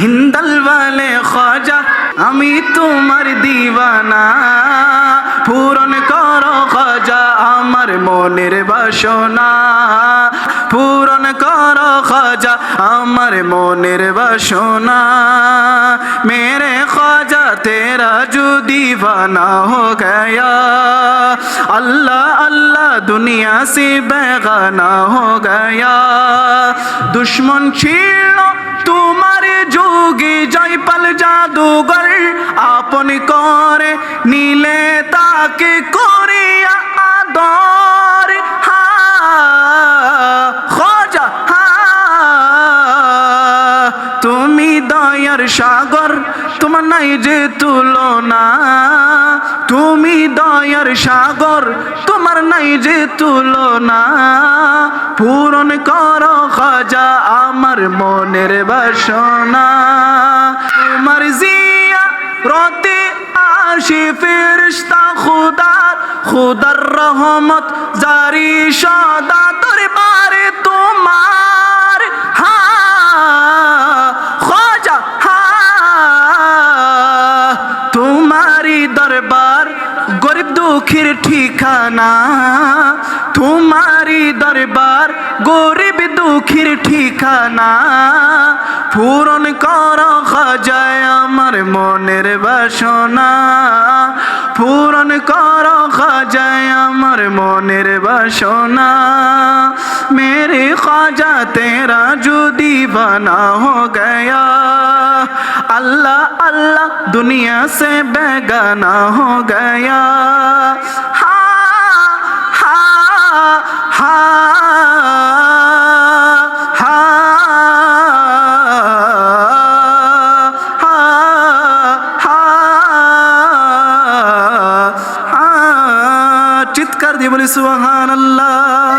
হিন্দাল ওয়ালে খাজা আমি তোমার দিওয়ানা, পূরণ করো খাজা আমার মনের বাসনা, পূরণ করো খাজা আমার মনের বাসনা। মেরে খাজা তেরা जो दीवाना हो गया, अल्लाह अल्लाह दुनिया से बेगाना हो गया। दुश्मन ছিল তোমার যোগী জয়পাল জাদুঘর, আপন করে নীলে তাকে করিয়া আদর। খাজা তুমি দয়ার সাগর, তোমার নাই যে তুলনা, তুমি দয়ার সাগর তোমার নাই যে তুলনা। পূরণ করো খাজা আমার মনের বাসনা, তোমার জিয়া রতে আসি ফেরেশতা খুদার, খুদার রহমত জারি সদা দরবারে তোমার। খাজা তোমারি দরবার গরিব দুঃখীর ঠিকানা, তোমারি দরবার গরিব দুঃখীর ঠিকানা। পূরণ করো খাজা আমার মনের বাসনা, পূরণ করো খাজা আমার মনের বাসনা। मेरे ख्वाजा तेरा जो दीवाना हो गया, अल्लाह अल्लाह दुनिया से बेगाना हो गया। চিৎকার দিয়ে বলি সুবহানাল্লাহ।